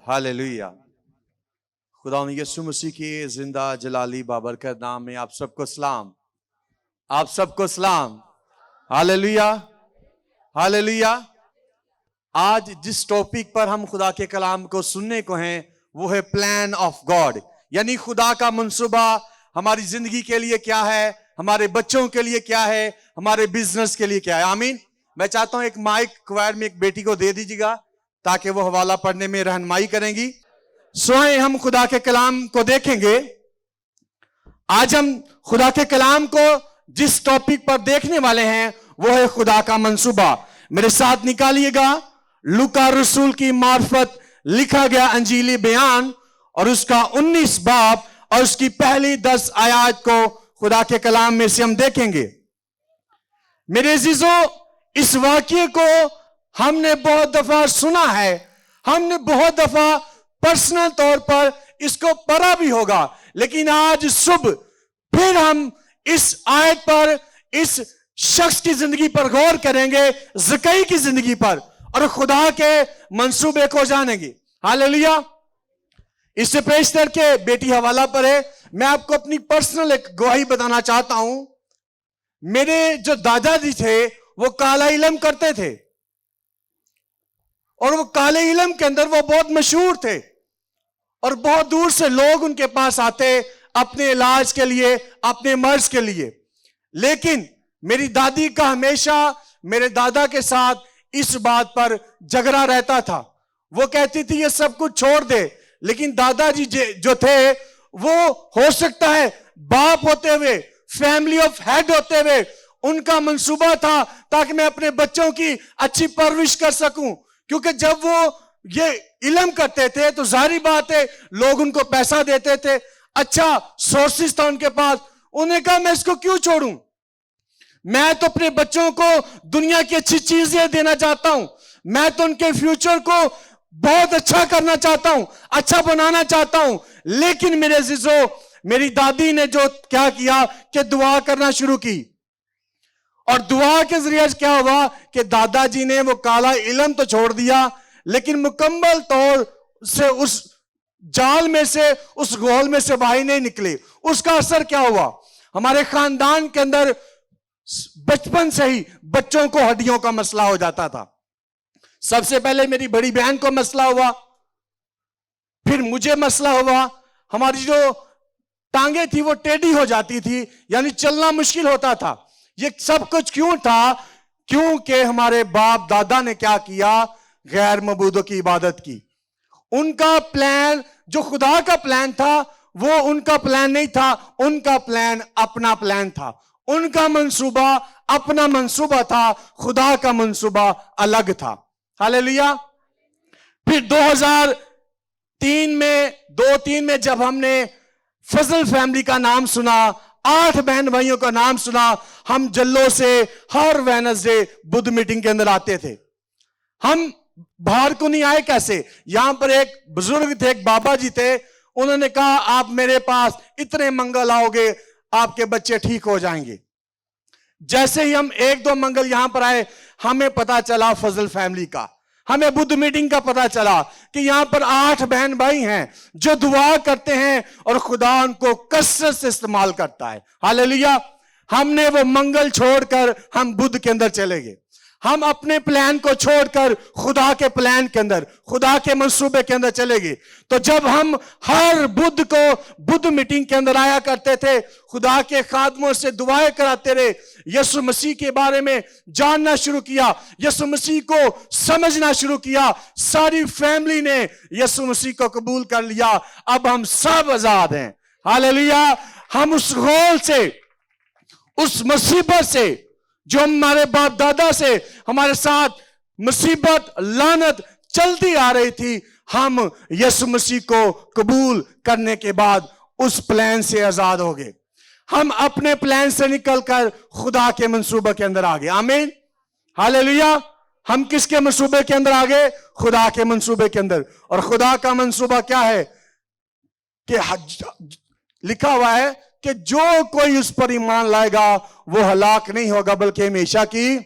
Hallelujah. खुदा यीशु मसीह के जिंदा जलाली बाबरकत नाम में आप सबको सलाम, आप सबको सलाम। Hallelujah, hallelujah. आज जिस टॉपिक पर हम खुदा के कलाम को सुनने को हैं वो है प्लान ऑफ गॉड, यानी खुदा का मंसूबा हमारी जिंदगी के लिए क्या है, हमारे बच्चों के लिए क्या है, हमारे बिजनेस के लिए क्या है। आमीन। मैं चाहता हूं एक माइक क्वायर में एक बेटी को दे दीजिएगा ताकि वो हवाला पढ़ने में रहनुमाई करेंगी। स्वयं हम खुदा के कलाम को देखेंगे। आज हम खुदा के कलाम को जिस टॉपिक पर देखने वाले हैं वो है खुदा का मंसूबा। मेरे साथ निकालिएगा लूका रसूल की मार्फत लिखा गया अंजीली बयान और उसका 19 बाब और उसकी पहली 10 आयत को खुदा के कलाम में से हम देखेंगे। मेरे अजीजों, इस वाक्य को हमने बहुत दफा सुना है, हमने बहुत दफा पर्सनल तौर पर इसको पढ़ा भी होगा, लेकिन आज सुबह फिर हम इस आयत पर, इस शख्स की जिंदगी पर गौर करेंगे, ज़कई की जिंदगी पर, और खुदा के मंसूबे को जानेंगे। हालेलुया। इससे पेश करके बेटी हवाला पर है, मैं आपको अपनी पर्सनल एक गवाही बताना चाहता हूं। मेरे जो दादाजी थे वो काला इलम करते थे और वो काले इलम के अंदर वो बहुत मशहूर थे और बहुत दूर से लोग उनके पास आते अपने इलाज के लिए, अपने मर्ज के लिए। लेकिन मेरी दादी का हमेशा मेरे दादा के साथ इस बात पर झगड़ा रहता था। वो कहती थी ये सब कुछ छोड़ दे, लेकिन दादाजी जो थे वो हो सकता है बाप होते हुए, फैमिली ऑफ हेड होते हुए, उनका मंसूबा था ताकि मैं अपने बच्चों की अच्छी परवरिश कर सकूं, क्योंकि जब वो ये इल्म करते थे तो जाहिर बात है लोग उनको पैसा देते थे, अच्छा सोर्सेस था उनके पास। उन्हें कहा मैं इसको क्यों छोड़ूं, मैं तो अपने बच्चों को दुनिया की अच्छी चीजें देना चाहता हूं, मैं तो उनके फ्यूचर को बहुत अच्छा करना चाहता हूं, अच्छा बनाना चाहता हूं। लेकिन मेरे अजीजों, मेरी दादी ने जो क्या किया कि दुआ करना शुरू की, और दुआ के जरिए क्या हुआ कि दादाजी ने वो काला इल्म तो छोड़ दिया, लेकिन मुकम्मल तौर से उस जाल में से, उस गोल में से बाहर नहीं निकले। उसका असर क्या हुआ, हमारे खानदान के अंदर बचपन से ही बच्चों को हड्डियों का मसला हो जाता था। सबसे पहले मेरी बड़ी बहन को मसला हुआ, फिर मुझे मसला हुआ। हमारी जो टांगे थी वो टेढ़ी हो जाती थी, यानी चलना मुश्किल होता था। ये सब कुछ क्यों था? क्योंकि हमारे बाप दादा ने क्या किया, गैर मबूदों की इबादत की। उनका प्लान, जो खुदा का प्लान था, वो उनका प्लान नहीं था, उनका प्लान अपना प्लान था। उनका मंसूबा अपना मंसूबा था, खुदा का मंसूबा अलग था। हालेलुया। फिर 2003 में जब हमने फजल फैमिली का नाम सुना, 8 बहन भाइयों का नाम सुना, हम जल्लो से हर वेडनेसडे बुद्ध मीटिंग के अंदर आते थे। हम बाहर को नहीं आए कैसे, यहां पर एक बुजुर्ग थे, एक बाबा जी थे, उन्होंने कहा आप मेरे पास इतने मंगल आओगे आपके बच्चे ठीक हो जाएंगे। जैसे ही हम 1-2 मंगल यहां पर आए, हमें पता चला फजल फैमिली का, हमें बुद्ध मीटिंग का पता चला कि यहां पर 8 बहन भाई हैं जो दुआ करते हैं और खुदा उनको कसरत से इस्तेमाल करता है। हालेलुया। हमने वो मंगल छोड़कर हम बुद्ध के अंदर चले गए। हम अपने प्लान को छोड़कर खुदा के प्लान के अंदर, खुदा के मंसूबे के अंदर चले गए। तो जब हम हर बुध को बुद्ध मीटिंग के अंदर आया करते थे, खुदा के खादमों से दुआएं कराते रहे, यीशु मसीह के बारे में जानना शुरू किया, यीशु मसीह को समझना शुरू किया, सारी फैमिली ने यीशु मसीह को कबूल कर लिया। अब हम सब आजाद हैं। हालेलुया। हम उस गोल से, उस मुसीबत से जो हमारे बाप दादा से हमारे साथ मुसीबत, लानत चलती आ रही थी, हम यीशु मसीह को कबूल करने के बाद उस प्लान से आजाद हो गए। हम अपने प्लान से निकलकर खुदा के मंसूबे के अंदर आ गए। आमीन। हालेलुया। हम किसके मंसूबे के अंदर आ गए? खुदा के मंसूबे के अंदर। और खुदा का मंसूबा क्या है कि लिखा हुआ है कि जो कोई उस पर ईमान लाएगा वो हलाक नहीं होगा बल्कि हमेशा की।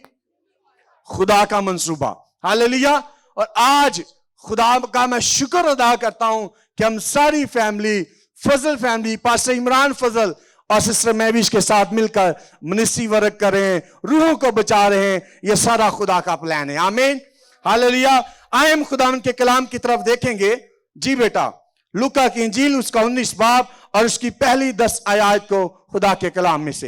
खुदा का मंसूबा। हालेलुया। और आज खुदा का मैं शुक्र अदा करता हूं कि हम सारी फैमिली, फजल फैमिली, पास्टर इमरान फजल और सिस्टर महविश के साथ मिलकर मिनिस्ट्री वर्क कर रहे हैं, रूहों को बचा रहे हैं। ये सारा खुदा का प्लान है। आमीन, हालेलुया। आए हम खुदावंद के कलाम की तरफ देखेंगे। जी बेटा, लूका की इंजील उसका 19 बाब और उसकी पहली 10 आयत को खुदा के कलाम में से।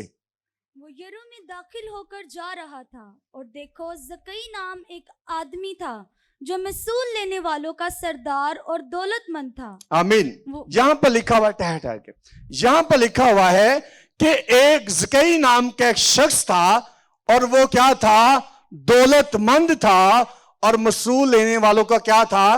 वो यरू में दाखिल होकर जा रहा था और देखो जकई नाम एक आदमी था जो महसूल लेने वालों का सरदार और दौलतमंद था। आमीन। यहां पर लिखा हुआ, ठहर ठहर के, यहां पर लिखा हुआ है कि एक जकई नाम का एक शख्स था और वो क्या था? दौलतमंद था और महसूल लेने वालों का क्या था?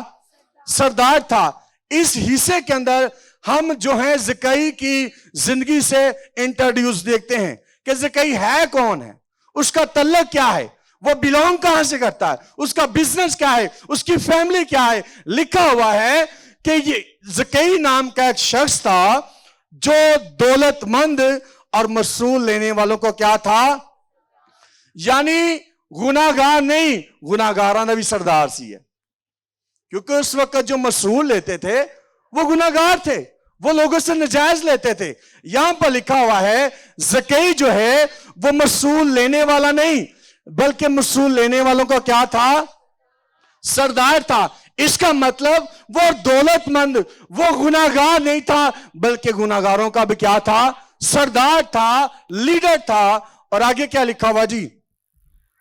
सरदार था। इस हिस्से के अंदर हम जो है जकई की जिंदगी से इंट्रोड्यूस देखते हैं कि जकई है कौन है, उसका तल्लक क्या है, वो बिलोंग कहां से करता है, उसका बिजनेस क्या है, उसकी फैमिली क्या है। लिखा हुआ है कि ये जकई नाम का एक शख्स था जो दौलतमंद और महसूल लेने वालों को क्या था? यानी गुनाहगार नहीं, गुनाहगाराना भी सरदार सी है, क्योंकि उस वक्त जो महसूल लेते थे वो गुनाहगार थे, वो लोगों से नजायज लेते थे। यहां पर लिखा हुआ है जकई जो है वो महसूल लेने वाला नहीं, बल्कि महसूल लेने वालों का क्या था? सरदार था। इसका मतलब वो दौलतमंद, वो गुनाहगार नहीं था, बल्कि गुनाहगारों का भी क्या था? सरदार था, लीडर था। और आगे क्या लिखा हुआ जी?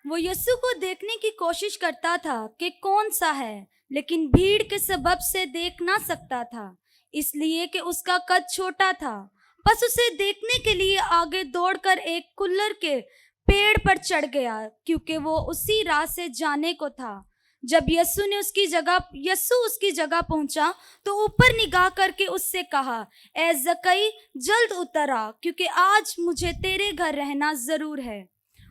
वो यीशु को देखने की कोशिश करता था कि कौन सा है, लेकिन भीड़ के सबब से देख ना सकता था, इसलिए कि उसका कद छोटा था। बस उसे देखने के लिए आगे दौड़कर एक कुल्लर के पेड़ पर चढ़ गया, क्योंकि वो उसी राह से जाने को था। जब यीशु उसकी जगह पहुंचा तो ऊपर निगाह करके उससे कहा, ए जकई, जल्द उतर आ, क्योंकि आज मुझे तेरे घर रहना जरूर है।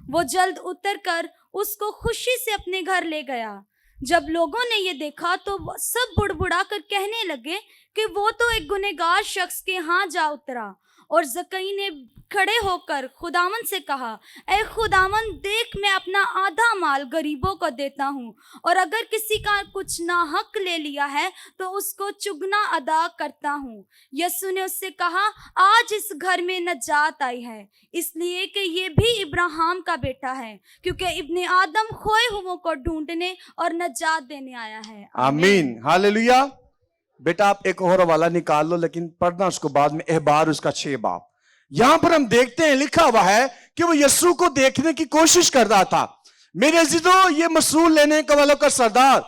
वो जल्द उतरकर उसको खुशी से अपने घर ले गया। जब लोगों ने ये देखा तो सब बुड़बुड़ा कर कहने लगे कि वो तो एक गुनहगार शख्स के यहाँ जा उतरा। और जकई ने खड़े होकर खुदावन से कहा, ऐ खुदावन, देख मैं अपना आधा माल गरीबों को देता हूँ, और अगर किसी का कुछ नाहक ले लिया है तो उसको चुगना अदा करता हूँ। यीशु ने उससे कहा, आज इस घर में नजात आई है, इसलिए कि ये भी इब्राहिम का बेटा है, क्योंकि इब्ने आदम खोए हुओं को ढूंढने और नजात देने आया है। आमीन, हालेलुया। बेटा आप एक और हवाला निकाल लो, लेकिन पढ़ना उसको बाद में। एहबार उसका 6 बाब। यहां पर हम देखते हैं लिखा हुआ है कि वो यीशु को देखने की कोशिश कर रहा था। मेरे अजीजों, ये महसूल लेने के वालों का सरदार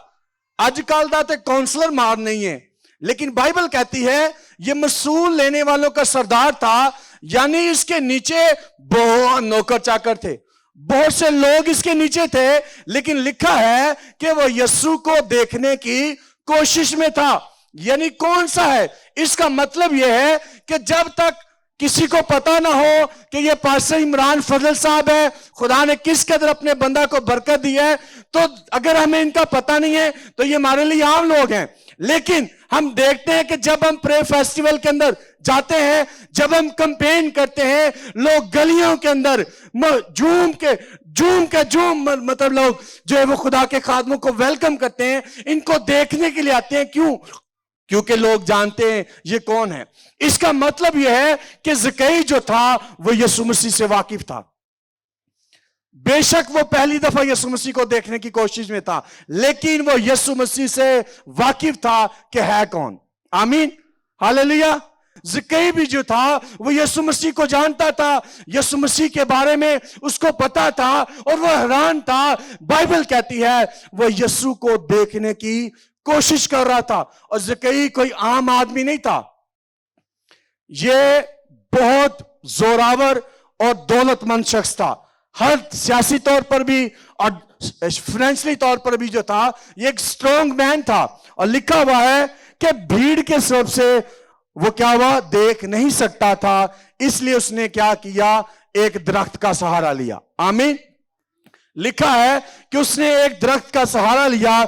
आजकल दा ते काउंसलर मार नहीं है, लेकिन बाइबल कहती है ये महसूल लेने वालों का सरदार था, यानी इसके नीचे बहुत नौकर चाकर थे, बहुत से लोग इसके नीचे थे। लेकिन लिखा है कि वो यीशु को देखने की कोशिश में था। यानी कौन सा है? इसका मतलब यह है कि जब तक किसी को पता ना हो कि ये पास्टर इमरान फजल साहब है, खुदा ने किस कदर अपने बंदा को बरकत दी है, तो अगर हमें इनका पता नहीं है तो ये हमारे लिए आम लोग हैं। लेकिन हम देखते हैं कि जब हम प्रे फेस्टिवल के अंदर जाते हैं, जब हम कैंपेन करते हैं, लोग गलियों के अंदर झूम के मतलब लोग जो है वो खुदा के खादमों को वेलकम करते हैं, इनको देखने के लिए आते हैं। क्यों? क्योंकि लोग जानते हैं ये कौन है। इसका मतलब यह है कि जकई जो था वो यीशु मसीह से वाकिफ था। बेशक वो पहली दफा यीशु मसीह को देखने की कोशिश में था, लेकिन वो यीशु मसीह से वाकिफ था कि है कौन। आमीन, हालेलुया। जकई भी जो था वो यीशु मसीह को जानता था, यीशु मसीह के बारे में उसको पता था और वो हैरान था। बाइबल कहती है वो यीशु को देखने की कोशिश कर रहा था। और जकई कोई आम आदमी नहीं था, ये बहुत जोरावर और दौलतमंद शख्स था। हर सियासी तौर पर भी और फाइनेंशियली तौर पर भी जो था, ये एक स्ट्रॉन्ग मैन था। और लिखा हुआ है कि भीड़ के सबब से वो क्या हुआ? देख नहीं सकता था, इसलिए उसने क्या किया? एक दरख्त का सहारा लिया। आमीन। लिखा है कि उसने एक दरख्त का सहारा लिया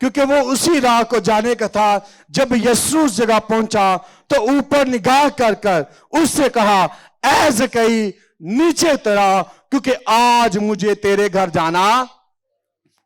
क्योंकि वो उसी राह को जाने का था। जब यीशु उस जगह पहुंचा तो ऊपर निगाह कर उससे कहा, ऐ जकई, नीचे उतरा, क्योंकि आज मुझे तेरे घर जाना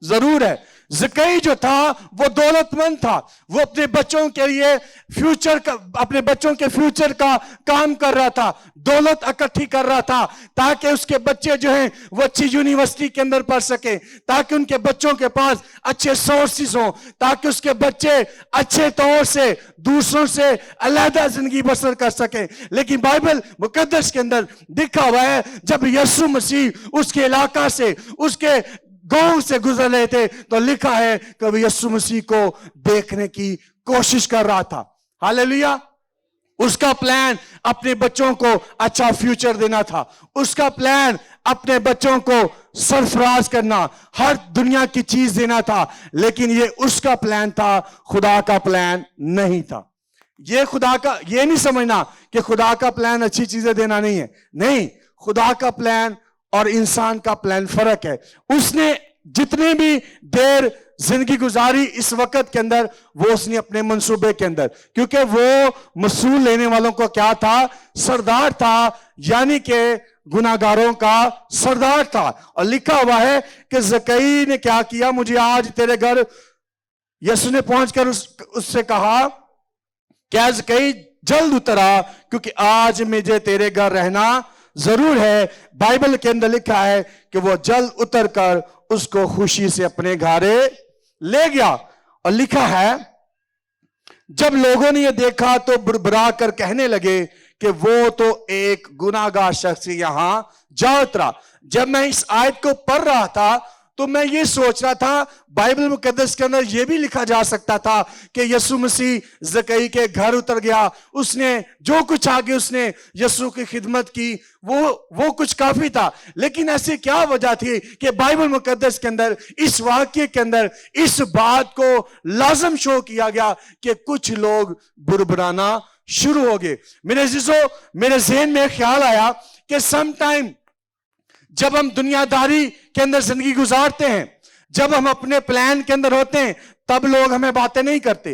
जरूर है। ज़कई जो था वो दौलतमंद था, वो अपने बच्चों के लिए अपने बच्चों के फ्यूचर का काम कर रहा था, दौलत इकट्ठी कर रहा था ताकि उसके बच्चे जो हैं वो अच्छी यूनिवर्सिटी के अंदर पढ़ सके, ताकि उनके बच्चों के पास अच्छे सोर्सेज हो, ताकि उसके बच्चे अच्छे तौर से दूसरों से अलग जिंदगी बसर कर सके। लेकिन बाइबल मुकद्दस के अंदर लिखा हुआ है जब यीशु मसीह उसके इलाका से, उसके गांव से गुजर रहे थे, तो लिखा है कि वो यीशु मसीह को देखने की कोशिश कर रहा था। हालेलुया। उसका प्लान अपने बच्चों को अच्छा फ्यूचर देना था, उसका प्लान अपने बच्चों को सरफराज करना, हर दुनिया की चीज देना था। लेकिन ये उसका प्लान था, खुदा का प्लान नहीं था। ये नहीं समझना कि खुदा का प्लान अच्छी चीजें देना नहीं है, नहीं, खुदा का प्लान और इंसान का प्लान फर्क है। उसने जितने भी देर जिंदगी गुजारी इस वक्त के अंदर, वो उसने अपने मंसूबे के अंदर, क्योंकि वो मसूल लेने वालों को क्या था, सरदार था, यानी कि गुनाहगारों का सरदार था। और लिखा हुआ है कि ज़कई ने क्या किया, मुझे आज तेरे घर, यीशु ने पहुंचकर उससे कहा, क्या ज़कई जल्द उतरा, क्योंकि आज मुझे तेरे घर रहना जरूर है। बाइबल के अंदर लिखा है कि वो जल्द उतर कर उसको खुशी से अपने घरे ले गया। और लिखा है जब लोगों ने ये देखा तो बुरबुरा कर कहने लगे कि वो तो एक गुनाहगार शख्स यहां जा उतरा। जब मैं इस आयत को पढ़ रहा था तो मैं ये सोच रहा था, बाइबल मुकद्दस के अंदर ये भी लिखा जा सकता था कि यीशु मसीह ज़कई के घर उतर गया, उसने जो कुछ आगे उसने यीशु की खिदमत की वो कुछ काफी था। लेकिन ऐसी क्या वजह थी कि बाइबल मुकद्दस के अंदर इस वाक्य के अंदर इस बात को लाजम शो किया गया कि कुछ लोग बुरबुराना शुरू हो गए। मेरे अजीजों, मेरे ज़हन में ख्याल आया कि सम टाइम जब हम दुनियादारी के अंदर जिंदगी गुजारते हैं, जब हम अपने प्लान के अंदर होते हैं, तब लोग हमें बातें नहीं करते,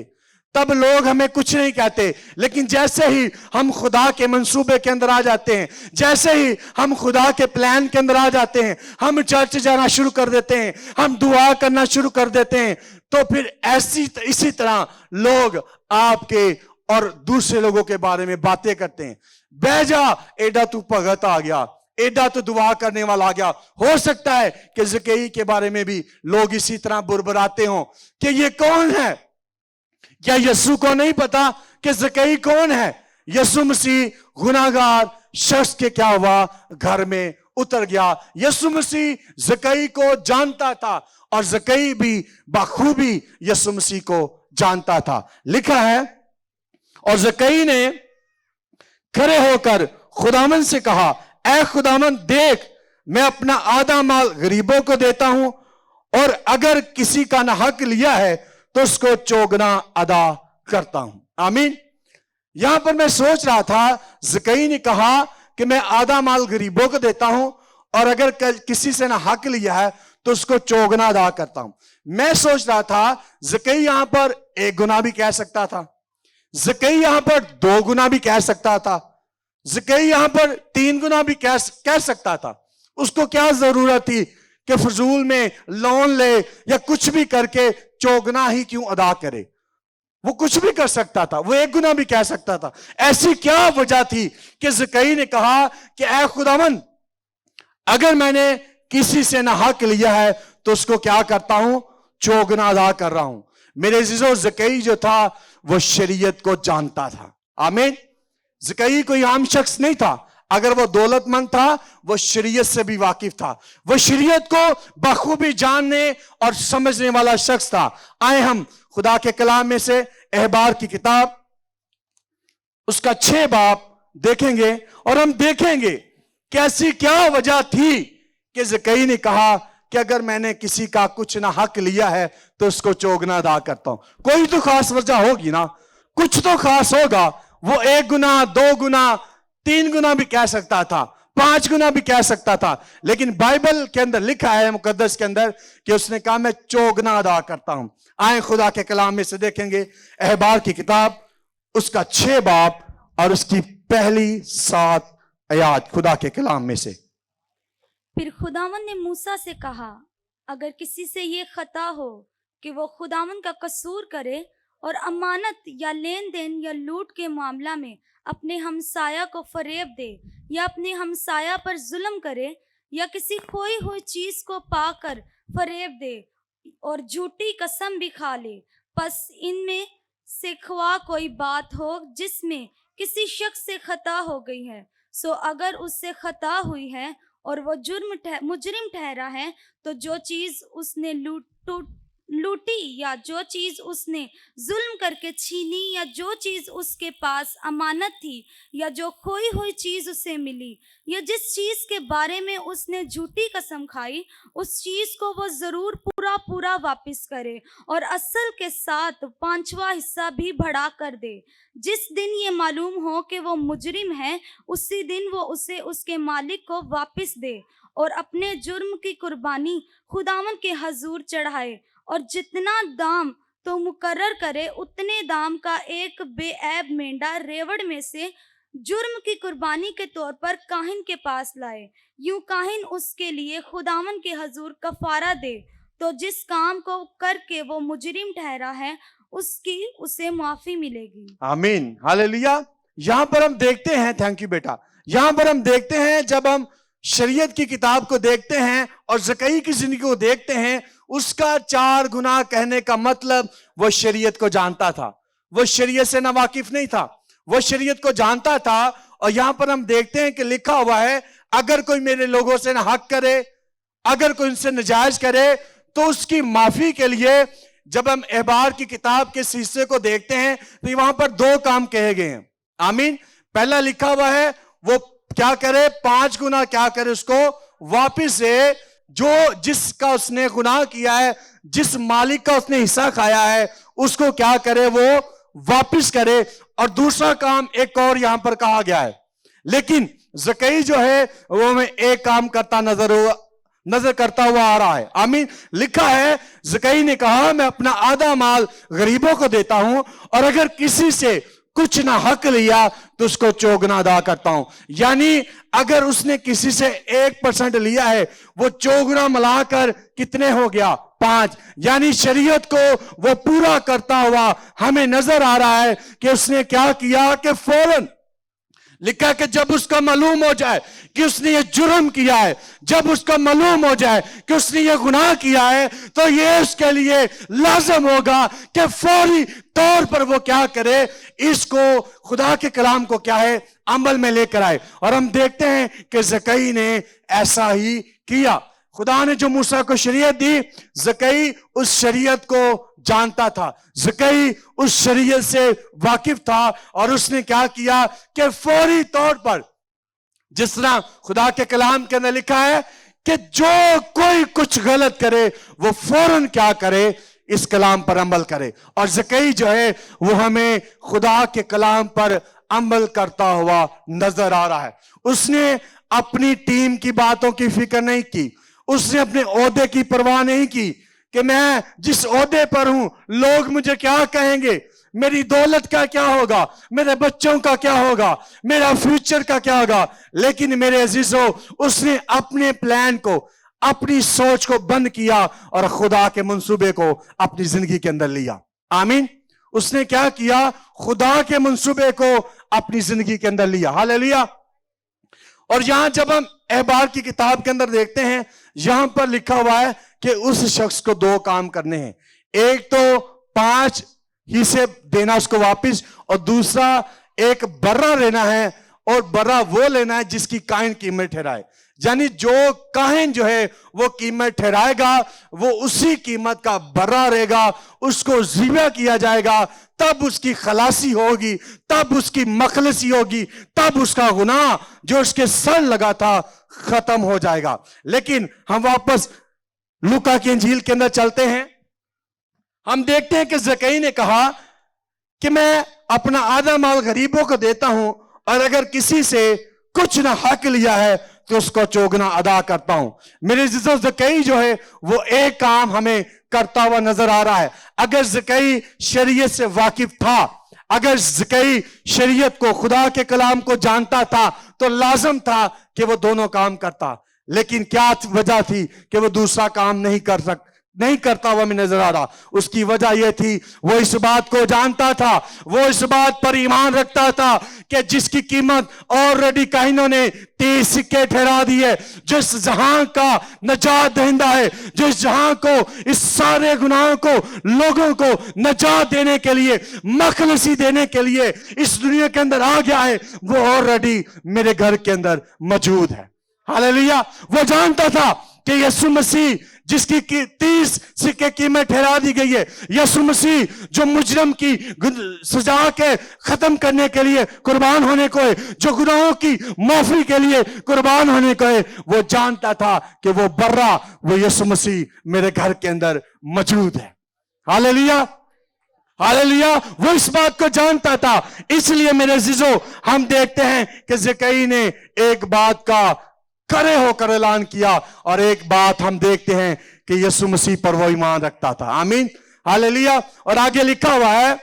तब लोग हमें कुछ नहीं कहते। लेकिन जैसे ही हम खुदा के मंसूबे के अंदर आ जाते हैं, जैसे ही हम खुदा के प्लान के अंदर आ जाते हैं, हम चर्च जाना शुरू कर देते हैं, हम दुआ करना शुरू कर देते हैं, तो फिर इसी तरह लोग आपके और दूसरे लोगों के बारे में बातें करते हैं। बह जा, एडा तू भगत आ गया, एडा तो दुआ करने वाला आ गया। हो सकता है कि ज़कई के बारे में भी लोग इसी तरह बुरबुराते हों कि ये कौन है। क्या यीशु को नहीं पता कि ज़कई कौन है? यीशु मसीह गुनाहगार शख्स के क्या हुआ, घर में उतर गया। यीशु मसीह ज़कई को जानता था और ज़कई भी बखूबी यीशु मसीह को जानता था। लिखा है और ज़कई ने खड़े होकर खुदावन से कहा, ऐ खुदावन देख, मैं अपना आधा माल गरीबों को देता हूं और अगर किसी का ना हक लिया है तो उसको चौगुना अदा करता हूं। आमीन। यहां पर मैं सोच रहा था, ज़कई ने कहा कि मैं आधा माल गरीबों को देता हूं और अगर किसी से ना हक लिया है तो उसको चौगुना अदा करता हूं। मैं सोच रहा था ज़कई यहां पर एक गुना भी कह सकता था, ज़कई यहां पर 2 गुना भी कह सकता था, ज़कई यहां पर 3 गुना भी कह सकता था। उसको क्या जरूरत थी कि फजूल में लोन ले या कुछ भी करके चौगुना ही क्यों अदा करे? वो कुछ भी कर सकता था, वो 1 गुना भी कह सकता था। ऐसी क्या वजह थी कि ज़कई ने कहा कि ऐ खुदावन, अगर मैंने किसी से ना हक लिया है तो उसको क्या करता हूं, चौगुना अदा कर रहा हूं। मेरे अजीजों, ज़कई जो था वो शरीयत को जानता था। आमीन। ज़कई कोई आम शख्स नहीं था। अगर वो दौलतमंद था, वो शरीयत से भी वाकिफ था, वो शरीयत को बखूबी जानने और समझने वाला शख्स था। आए हम खुदा के कलाम में से अहबार की किताब उसका 6 बाब देखेंगे और हम देखेंगे कैसी क्या वजह थी कि ज़कई ने कहा कि अगर मैंने किसी का कुछ ना हक लिया है तो उसको चौगुना अदा करता हूं। कोई तो खास वजह होगी ना, कुछ तो खास होगा। वो 1 गुना, 2 गुना, 3 गुना भी कह सकता था, 5 गुना भी कह सकता था। लेकिन बाइबल के अंदर लिखा है मुकद्दस के अंदर कि उसने कहा मैं चौगुना अदा करता हूं। आए खुदा के कलाम में से देखेंगे अहबार की किताब उसका 6 बाब और उसकी पहली 7 आयत खुदा के कलाम में से। फिर खुदावन ने मूसा से कहा, अगर किसी से ये खता हो کہ وہ خداوند کا قصور کرے اور امانت یا لین دین یا لوٹ کے معاملہ میں اپنے ہمسایہ کو فریب دے یا اپنے ہمسایہ پر ظلم کرے یا کسی کھوئی ہوئی چیز کو پا کر فریب دے اور جھوٹی قسم بھی کھا لے، پس ان میں سے خواہ کوئی بات ہو جس میں کسی شخص سے خطا ہو گئی ہے، سو اگر اس سے خطا ہوئی ہے اور وہ مجرم ٹھہرا ہے، تو جو چیز اس نے لوٹی یا جو چیز اس نے ظلم کر کے چھینی یا جو چیز اس کے پاس امانت تھی یا جو کھوئی ہوئی چیز اسے ملی یا جس چیز کے بارے میں اس نے جھوٹی قسم کھائی، اس چیز کو وہ ضرور پورا واپس کرے اور اصل کے ساتھ 5واں حصہ بھی بڑھا کر دے۔ جس دن یہ معلوم ہو کہ وہ مجرم ہے، اسی دن وہ اسے اس کے مالک کو واپس دے اور اپنے جرم کی قربانی خداوند کے حضور چڑھائے، اور جتنا دام تو مقرر کرے اتنے دام کا ایک بے عیب مینڈا ریوڑ میں سے جرم کی قربانی کے طور پر کاہن کے پاس لائے۔ یوں کاہن اس کے لیے خداوند کے حضور کفارہ دے، تو جس کام کو کر کے وہ مجرم ٹھہرا ہے اسے معافی ملے گی۔ آمین، ہاللیلویا۔ یہاں پر ہم دیکھتے ہیں، تھینک یو بیٹا، یہاں پر ہم دیکھتے ہیں جب ہم شریعت کی کتاب کو دیکھتے ہیں اور زکئی کی زندگی کو دیکھتے ہیں، اس کا 4 گناہ کہنے کا مطلب وہ شریعت کو جانتا تھا، وہ شریعت سے ناواقف نہیں تھا، وہ شریعت کو جانتا تھا۔ اور یہاں پر ہم دیکھتے ہیں کہ لکھا ہوا ہے، اگر کوئی میرے لوگوں سے حق کرے، اگر کوئی ان سے نجائز کرے تو اس کی معافی کے لیے جب ہم احبار کی کتاب کے حصے کو دیکھتے ہیں تو وہاں پر 2 کام کہے گئے ہیں۔ آمین۔ پہلا لکھا ہوا ہے وہ کیا کرے، 5 گناہ کیا کرے، اس کو واپس سے جس کا اس نے گناہ کیا ہے، جس مالک کا اس نے حصہ کھایا ہے، اس کو کیا کرے، وہ واپس کرے۔ اور دوسرا کام ایک اور یہاں پر کہا گیا ہے، لیکن زکئی جو ہے وہ میں ایک کام کرتا نظر کرتا ہوا آ رہا ہے۔ آمین۔ لکھا ہے زکئی نے کہا میں اپنا آدھا مال غریبوں کو دیتا ہوں، اور اگر کسی سے کچھ نہ حق لیا تو اس کو چوگنا ادا کرتا ہوں۔ یعنی اگر اس نے کسی سے 1% لیا ہے، وہ چوگنا ملا کر کتنے ہو گیا، 5۔ یعنی شریعت کو وہ پورا کرتا ہوا ہمیں نظر آ رہا ہے کہ اس نے کیا کیا کہ فوراً لکھا کہ جب اس کا معلوم ہو جائے کہ اس نے یہ جرم کیا ہے، جب اس کا معلوم ہو جائے کہ اس نے یہ گناہ کیا ہے، تو یہ اس کے لیے لازم ہوگا کہ فوری طور پر وہ کیا کرے، اس کو خدا کے کلام کو کیا ہے عمل میں لے کر آئے۔ اور ہم دیکھتے ہیں کہ زکئی نے ایسا ہی کیا۔ خدا نے جو موسیٰ کو شریعت دی، زکئی اس شریعت کو جانتا تھا، زکئی اس شریعت سے واقف تھا، اور اس نے کیا کیا کہ فوری طور پر جس طرح خدا کے کلام کے اندر لکھا ہے کہ جو کوئی کچھ غلط کرے وہ فوراً کیا کرے، اس کلام پر عمل کرے۔ اور زکئی جو ہے وہ ہمیں خدا کے کلام پر عمل کرتا ہوا نظر آ رہا ہے۔ اس نے اپنی ٹیم کی باتوں کی فکر نہیں کی، اس نے اپنے عہدے کی پرواہ نہیں کی کہ میں جس عہدے پر ہوں لوگ مجھے کیا کہیں گے، میری دولت کا کیا ہوگا، میرے بچوں کا کیا ہوگا، میرا فیوچر کا کیا ہوگا۔ لیکن میرے عزیزوں، اس نے اپنے پلان کو، اپنی سوچ کو بند کیا اور خدا کے منصوبے کو اپنی زندگی کے اندر لیا۔ آمین۔ اس نے کیا کیا، خدا کے منصوبے کو اپنی زندگی کے اندر لیا۔ ہاللیلویا۔ اور یہاں جب ہم احبار کی کتاب کے اندر دیکھتے ہیں، یہاں پر لکھا ہوا ہے کہ اس شخص کو 2 کام کرنے ہیں، ایک تو 5 حصے دینا اس کو واپس، اور دوسرا ایک برہ لینا ہے، اور برہ وہ لینا ہے جس کی کائن قیمت ٹھہرائے۔ یعنی جو کاہن جو ہے وہ قیمت ٹھہرائے گا، وہ اسی قیمت کا برہ رہے گا، اس کو ذبح کیا جائے گا، تب اس کی خلاصی ہوگی، تب اس کی مخلصی ہوگی، تب اس کا گناہ جو اس کے سر لگا تھا ختم ہو جائے گا۔ لیکن ہم واپس لوکا کی انجیل کے اندر چلتے ہیں، ہم دیکھتے ہیں کہ زکئی نے کہا کہ میں اپنا آدھا مال غریبوں کو دیتا ہوں، اور اگر کسی سے کچھ نہ حق لیا ہے تو اس کو چوگنا ادا کرتا ہوں۔ میرے عزیزو، زکئی جو ہے وہ ایک کام ہمیں کرتا ہوا نظر آ رہا ہے۔ اگر زکئی شریعت سے واقف تھا، اگر زکئی شریعت کو، خدا کے کلام کو جانتا تھا، تو لازم تھا کہ وہ دونوں کام کرتا۔ لیکن کیا وجہ تھی کہ وہ دوسرا کام نہیں नहीं करता हुआ मैं नजर आ रहा। उसकी वजह यह थी, वो इस बात को जानता था, वो इस बात पर ईमान रखता था कि जिसकी कीमत ऑलरेडी काहिनों ने 30 सिक्के ठहरा दिए, जिस जहां का नजात दहिंदा है, जिस जहां को इस सारे गुनाहों को, लोगों को नजात देने के लिए, मखलसी देने के लिए इस दुनिया के अंदर आ गया है, वो ऑलरेडी मेरे घर के अंदर मौजूद है। हालेलुया। वो जानता था कि यीशु मसीह जिसकी 30 सिक्के कीमत ठहरा दी गई है, यीशु मसीह जो मुजरम की सजा के खत्म करने के लिए कुर्बान होने को है, जो गुनाहों की माफी के लिए कुर्बान होने को है, वो जानता था कि वो बर्रा, वो यीशु मसीह मेरे घर के अंदर मौजूद है। Hallelujah, hallelujah. वो इस बात को जानता था। इसलिए मेरे अजीजों, हम देखते हैं कि ज़कई ने एक बात का खड़े होकर ऐलान किया, और एक बात हम देखते हैं कि यीशु मसीह पर वो ईमान रखता था। आमीन, हालेलुया। और आगे लिखा हुआ है,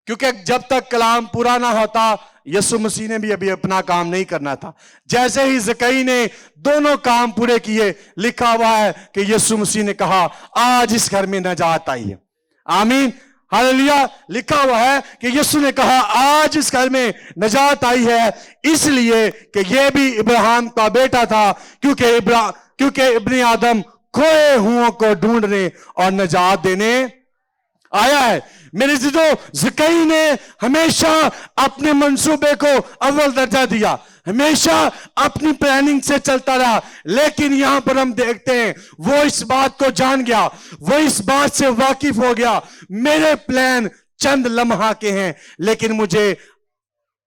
क्योंकि जब तक कलाम पूरा ना होता, यीशु मसीह ने भी अभी अपना काम नहीं करना था। जैसे ही ज़कई ने दोनों काम पूरे किए, लिखा हुआ है कि यीशु मसीह ने कहा, आज इस घर में नजात आई है। आमीन, हालेलुया। लिखा हुआ है कि यीशु ने कहा, आज इस घर में नजात आई है, इसलिए कि यह भी इब्राहिम का बेटा था, क्योंकि इब्ने आदम खोए हुओं को ढूंढने और नजात देने आया है। मेरे अज़ीज़ों, ज़कई ने हमेशा अपने मंसूबे को अव्वल दर्जा दिया, हमेशा अपनी प्लानिंग से चलता रहा। लेकिन यहां पर हम देखते हैं, वो इस बात को जान गया, वो इस बात से वाकिफ हो गया, मेरे प्लान चंद लम्हा के हैं, लेकिन मुझे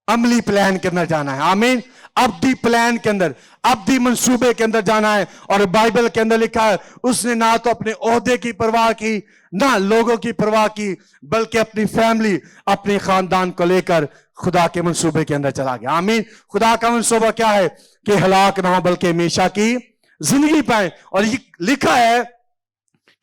अमली प्लान के अंदर जाना है। आमीन, अब्दी प्लान के अंदर, अब्दी मंसूबे के अंदर जाना है। और बाइबल के अंदर लिखा है, उसने ना तो अपने ओहदे की परवाह की, ना लोगों की परवाह की, बल्कि अपनी फैमिली, अपने खानदान को लेकर खुदा के मंसूबे के अंदर चला गया। आमीन। खुदा का मंसूबा क्या है? कि हलाक ना हो बल्कि हमेशा की जिंदगी पाए। और ये लिखा है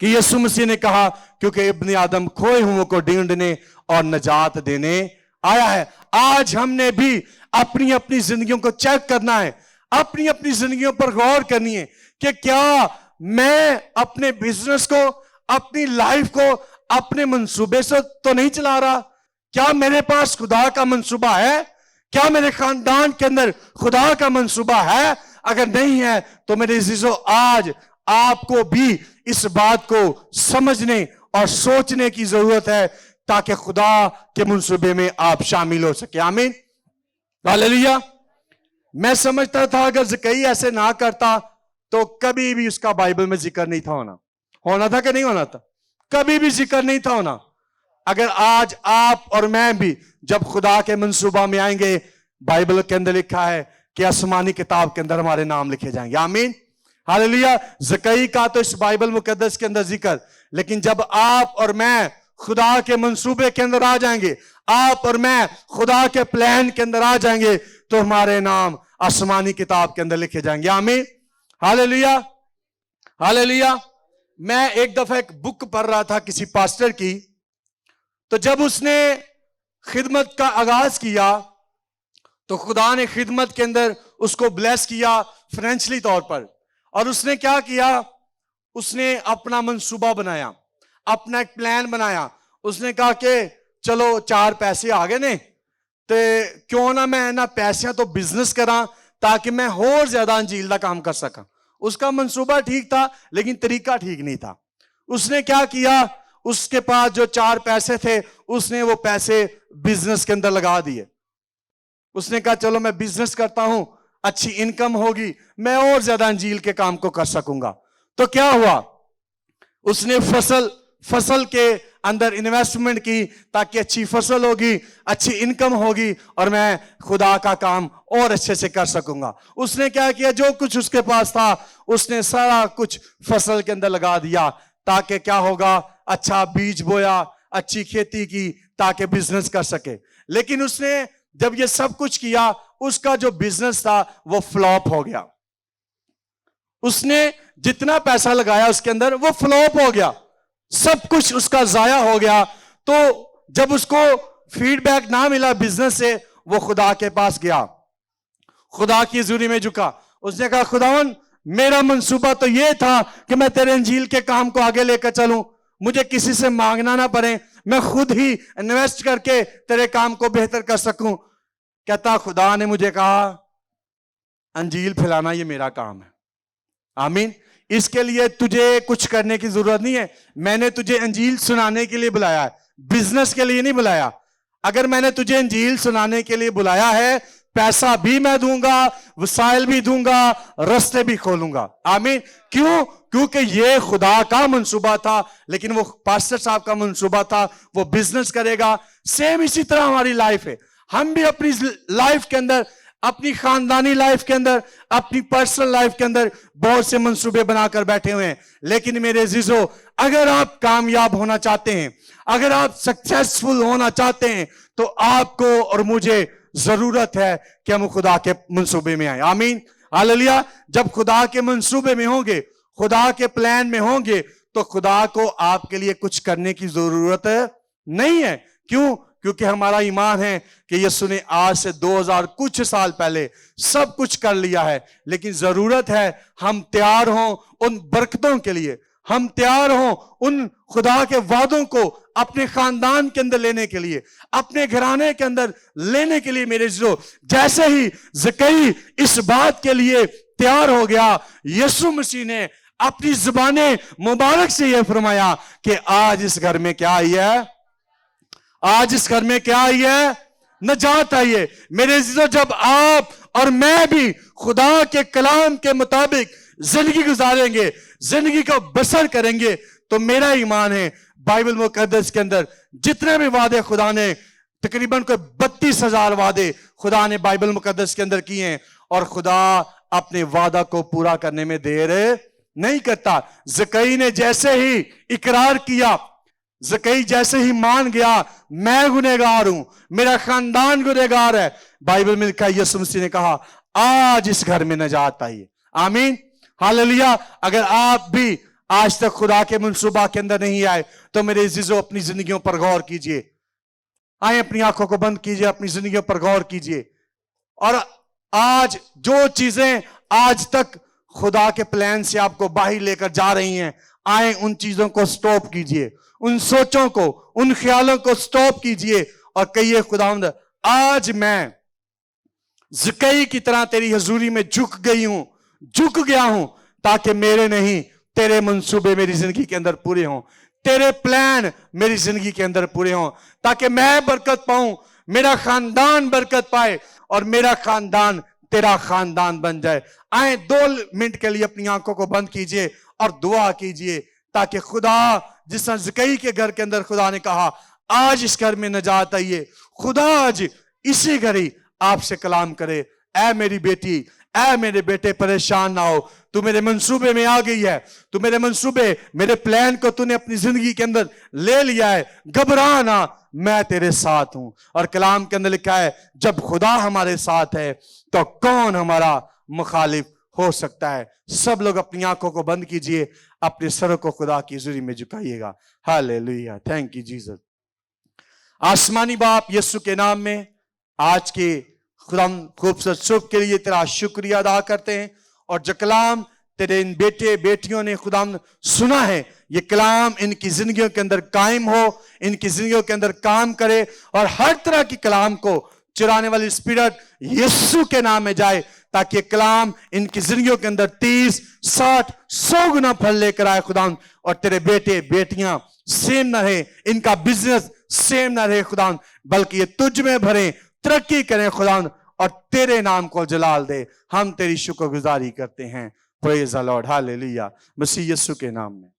कि यीशु मसीह ने कहा, क्योंकि इब्ने आदम खोए हुओं को ढूंढने और नजात देने आया है। आज हमने भी अपनी अपनी जिंदगियों को चेक करना है, अपनी अपनी जिंदगियों पर गौर करनी है कि क्या मैं अपने बिजनेस को, अपनी लाइफ को अपने मंसूबे से तो नहीं चला रहा? क्या मेरे पास खुदा का मंसूबा है? क्या मेरे खानदान के अंदर खुदा का मंसूबा है? अगर नहीं है तो मेरे अजीजों, आज आपको भी इस बात को समझने और सोचने की जरूरत है, ताकि खुदा के मंसूबे में आप शामिल हो सके। आमीन, हालेलुया। मैं समझता था अगर ज़कई ऐसे ना करता तो कभी भी उसका बाइबल में जिक्र नहीं था होना था कि नहीं होना था? कभी भी जिक्र नहीं था होना। अगर आज आप और मैं भी जब खुदा के मंसूबा में आएंगे, बाइबल के अंदर लिखा है कि आसमानी किताब के अंदर हमारे नाम लिखे जाएंगे। आमीन, हालेलुया। ज़कई का तो इस बाइबल मुकद्दस के अंदर जिक्र, लेकिन जब आप और मैं खुदा के मंसूबे के अंदर आ जाएंगे, आप और मैं खुदा के प्लान के अंदर आ जाएंगे, तो हमारे नाम आसमानी किताब के अंदर लिखे जाएंगे। आमीन, हालेलुया, हालेलुया। मैं एक दफा एक बुक पढ़ रहा था किसी पास्टर की, तो जब उसने खिदमत का आगाज किया तो खुदा ने खिदमत के अंदर उसको ब्लेस किया फाइनेंशियली तौर पर। और उसने क्या किया? उसने अपना मंसूबा बनाया, अपना एक प्लान बनाया। उसने कहा कि चलो 4 पैसे आ गए ने, तो क्यों ना मैं ना पैसे तो बिजनेस करा, ताकि मैं और ज्यादा अंजील का काम कर सका। उसका मंसूबा ठीक था, लेकिन तरीका ठीक नहीं था। उसने क्या किया? उसके पास जो 4 पैसे थे, उसने वो पैसे बिजनेस के अंदर लगा दिए। उसने कहा चलो मैं बिजनेस करता हूं, अच्छी इनकम होगी, मैं और ज्यादा अंजील के काम को कर सकूंगा। तो क्या हुआ? उसने फसल के अंदर इन्वेस्टमेंट की, ताकि अच्छी फसल होगी, अच्छी इनकम होगी, और मैं खुदा का काम और अच्छे से कर सकूंगा। उसने क्या किया? जो कुछ उसके पास था उसने सारा कुछ फसल के अंदर लगा दिया, ताकि क्या होगा? अच्छा बीज बोया, अच्छी खेती की, ताकि बिजनेस कर सके। लेकिन उसने जब ये सब कुछ किया, उसका जो बिजनेस था वो फ्लॉप हो गया। उसने जितना पैसा लगाया उसके अंदर, वो फ्लॉप हो गया, सब कुछ उसका जाया हो गया। तो जब उसको फीडबैक ना मिला बिजनेस से, वो खुदा के पास गया, खुदा की हजूरी में झुका। उसने कहा खुदावन, मेरा मंसूबा तो ये था कि मैं तेरे इंजील के काम को आगे लेकर चलूं, मुझे किसी से मांगना ना पड़े, मैं खुद ही इन्वेस्ट करके तेरे काम को बेहतर कर सकूं। कहता खुदा ने मुझे कहा अंजील फैलाना ये मेरा काम है। आमीन। इसके लिए तुझे कुछ करने की जरूरत नहीं है। मैंने तुझे अंजील सुनाने के लिए बुलाया है, बिजनेस के लिए नहीं बुलाया। अगर मैंने तुझे अंजील सुनाने के लिए बुलाया है, पैसा भी मैं दूंगा, वसाइल भी दूंगा, रास्ते भी खोलूंगा। आमीन। क्यों? क्योंकि ये खुदा का मंसूबा था, लेकिन वो पास्टर साहब का मंसूबा था, वो बिजनेस करेगा। सेम इसी तरह हमारी लाइफ है। हम भी अपनी लाइफ के अंदर, अपनी खानदानी लाइफ के अंदर, अपनी पर्सनल लाइफ के अंदर बहुत से मंसूबे बनाकर बैठे हुए हैं। लेकिन मेरे अजीजों, अगर आप कामयाब होना चाहते हैं, अगर आप सक्सेसफुल होना चाहते हैं, तो आपको और मुझे जरूरत है कि हम खुदा के मंसूबे में आए। आमीन। हालेलुया। जब खुदा के मंसूबे में होंगे, खुदा के प्लान में होंगे, तो खुदा को आपके लिए कुछ करने की जरूरत नहीं है। क्यों? क्योंकि हमारा ईमान है कि यीशु ने आज से 2000 कुछ साल पहले सब कुछ कर लिया है। लेकिन जरूरत है हम तैयार हों उन बरकतों के लिए, हम तैयार हों उन खुदा के वादों को अपने खानदान के अंदर लेने के लिए, अपने घराने के अंदर लेने के लिए। मेरे जो जैसे ही ज़कई इस बात के लिए तैयार हो गया, यीशु मसीह ने अपनी ज़ुबाने मुबारक से यह फरमाया कि आज इस घर में क्या आई है, आज इस घर में क्या आई है, नजात आई है। मेरे अजीजों, जब आप और मैं भी खुदा के कलाम के मुताबिक जिंदगी गुजारेंगे, जिंदगी को बसर करेंगे, तो मेरा ईमान है बाइबल मुकद्दस के अंदर जितने भी वादे खुदा ने, तकरीबन कोई 32,000 वादे खुदा ने बाइबल मुकद्दस के अंदर किए हैं, और खुदा अपने वादा को पूरा करने में देर नहीं करता। ज़कई ने जैसे ही इकरार किया, ज़कई जैसे ही मान गया मैं गुनहगार हूं, मेरा खानदान गुनहगार है, बाइबल में लिखा है यीशु मसीह ने कहा आज इस घर में नजात आई है। आमीन। हालेलुया। अगर आप भी आज तक खुदा के मंसूबा के अंदर नहीं आए, तो मेरे अजीजों अपनी जिंदगियों पर गौर कीजिए। आए, अपनी आंखों को बंद कीजिए, अपनी जिंदगियों पर गौर कीजिए, और आज जो चीजें आज तक खुदा के प्लान से आपको बाहर लेकर जा रही हैं, आए उन चीजों को स्टॉप कीजिए, उन सोचों को, उन ख्यालों को स्टॉप कीजिए और कहिए खुदावंद आज मैं ज़कई की तरह तेरी हजूरी में झुक गई हूं, झुक गया हूं, ताकि मेरे नहीं तेरे मंसूबे मेरी जिंदगी के अंदर पूरे हों, तेरे प्लान मेरी जिंदगी के अंदर पूरे हों, ताकि मैं बरकत पाऊं, मेरा खानदान बरकत पाए और मेरा खानदान तेरा खानदान बन जाए। आए 2 मिनट के लिए अपनी आंखों को बंद कीजिए और दुआ कीजिए, ताकि खुदा जिस तरह ज़कई के घर के अंदर खुदा ने कहा आज इस घर में नजात आई है, खुदा आज इसी घड़ी आपसे कलाम करे, ऐ मेरी बेटी, ऐ मेरे बेटे परेशान ना हो, तू मेरे मंसूबे में आ गई है, तू मेरे मंसूबे, मेरे प्लान को तूने अपनी जिंदगी के अंदर ले लिया है, घबरा ना, मैं तेरे साथ हूं। और कलाम के अंदर लिखा है जब खुदा हमारे साथ है तो कौन हमारा मुखालिफ हो सकता है। सब लोग अपनी आंखों को बंद कीजिए, अपने सरों को खुदा की हुजूरी में झुकाइएगा। हालेलुया। Thank you Jesus. आसमानी बाप, यीशु के नाम में आज के खुदा खूबसूरत सुबह के लिए तेरा शुक्रिया अदा करते हैं, और जो कलाम तेरे इन बेटे बेटियों ने खुदा सुना है, ये कलाम इनकी जिंदगियों के अंदर कायम हो, इनकी जिंदगियों के अंदर काम करे, और हर तरह की कलाम को चुराने वाली स्पिरिट यीशु के नाम में जाए, ताकि ये कलाम इनकी जिंदगियों के अंदर 30, 60, 100 गुना फल लेकर आए खुदा, और तेरे बेटे बेटियां सेम न रहे, इनका बिजनेस सेम न रहे खुदा, बल्कि ये तुझ में भरे, तरक्की करें खुदा, और तेरे नाम को जलाल दे। हम तेरी शुक्रगुजारी करते हैं। Praise the Lord. हालेलुया। मसीह यीशु के नाम में।